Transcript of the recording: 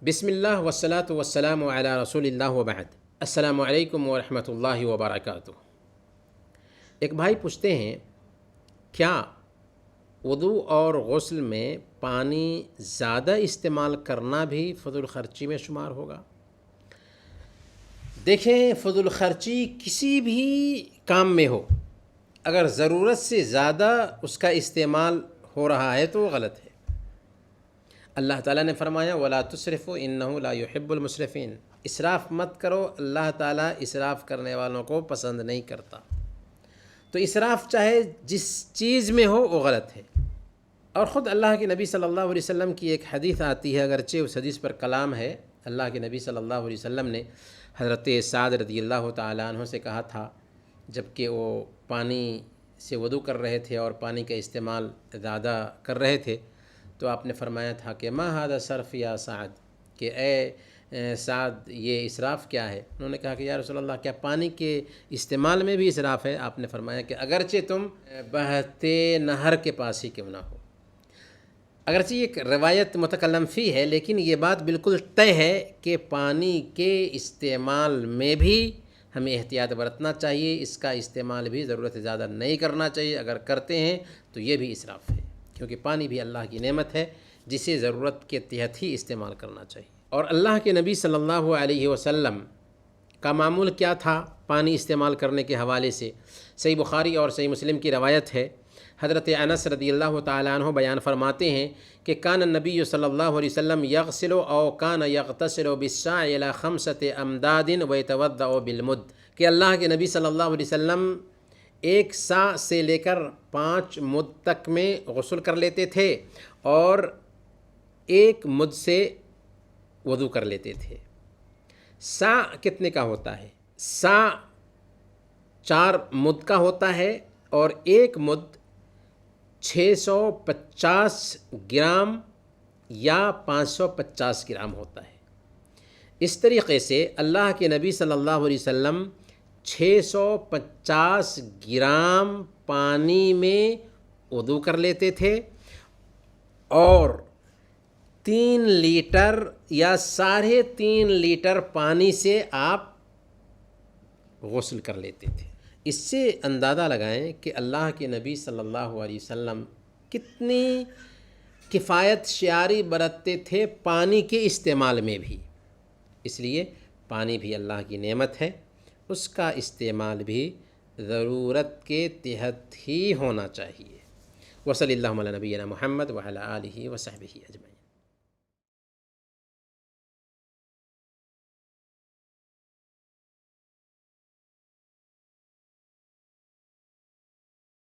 بسم اللہ والصلاة والسلام علی رسول اللہ وبعد۔ السلام علیکم ورحمۃ اللہ وبرکاتہ۔ ایک بھائی پوچھتے ہیں، کیا وضو اور غسل میں پانی زیادہ استعمال کرنا بھی فضول خرچی میں شمار ہوگا؟ دیکھیں، فضول خرچی کسی بھی کام میں ہو، اگر ضرورت سے زیادہ اس کا استعمال ہو رہا ہے تو وہ غلط ہے۔ اللہ تعالیٰ نے فرمایا وَلَا تُسْرِفُوا إِنَّهُ لَا يُحِبُّ الْمُسْرِفِينَ، اسراف مت کرو، اللہ تعالیٰ اسراف کرنے والوں کو پسند نہیں کرتا۔ تو اسراف چاہے جس چیز میں ہو وہ غلط ہے۔ اور خود اللہ کے نبی صلی اللہ علیہ وسلم کی ایک حدیث آتی ہے، اگرچہ اس حدیث پر کلام ہے۔ اللہ کے نبی صلی اللہ علیہ وسلم نے حضرت سعد رضی اللہ تعالیٰ عنہ سے کہا تھا، جب کہ وہ پانی سے وضو کر رہے تھے اور پانی کا استعمال زیادہ کر رہے تھے، تو آپ نے فرمایا تھا کہ ما ھذا صرف یا سعد، کہ اے سعد یہ اسراف کیا ہے؟ انہوں نے کہا کہ یا رسول اللہ، کیا پانی کے استعمال میں بھی اسراف ہے؟ آپ نے فرمایا کہ اگرچہ تم بہتے نہر کے پاس ہی کیوں نہ ہو۔ اگرچہ یہ ایک روایت متکلم فی ہے، لیکن یہ بات بالکل طے ہے کہ پانی کے استعمال میں بھی ہمیں احتیاط برتنا چاہیے، اس کا استعمال بھی ضرورت سے زیادہ نہیں کرنا چاہیے۔ اگر کرتے ہیں تو یہ بھی اسراف ہے، کیونکہ پانی بھی اللہ کی نعمت ہے جسے ضرورت کے تحت ہی استعمال کرنا چاہیے۔ اور اللہ کے نبی صلی اللہ علیہ وسلم کا معمول کیا تھا پانی استعمال کرنے کے حوالے سے؟ صحیح بخاری اور صحیح مسلم کی روایت ہے، حضرت انس رضی اللہ تعالیٰ عنہ بیان فرماتے ہیں کہ کان النبی صلی اللہ علیہ وسلم یغسل او کان یغتسل بالساع الی 5 امداد ویتوضأ بالمد، کہ اللہ کے نبی صلی اللہ علیہ وسلم 1 سا سے لے کر 5 مد تک میں غسل کر لیتے تھے اور 1 مد سے وضو کر لیتے تھے۔ سا کتنے کا ہوتا ہے؟ سا 4 مد کا ہوتا ہے اور 1 مد 650 گرام یا 550 گرام ہوتا ہے۔ اس طریقے سے اللہ کے نبی صلی اللہ علیہ وسلم 650 گرام پانی میں وضو کر لیتے تھے اور 3 لیٹر یا 3.5 لیٹر پانی سے آپ غسل کر لیتے تھے۔ اس سے اندازہ لگائیں کہ اللہ کے نبی صلی اللہ علیہ وسلم کتنی کفایت شعاری برتتے تھے پانی کے استعمال میں بھی۔ اس لیے پانی بھی اللہ کی نعمت ہے، اس کا استعمال بھی ضرورت کے تحت ہی ہونا چاہیے۔ وصلی اللہ علی نبینا محمد وعلی آلہ وصحبہ اجمعین۔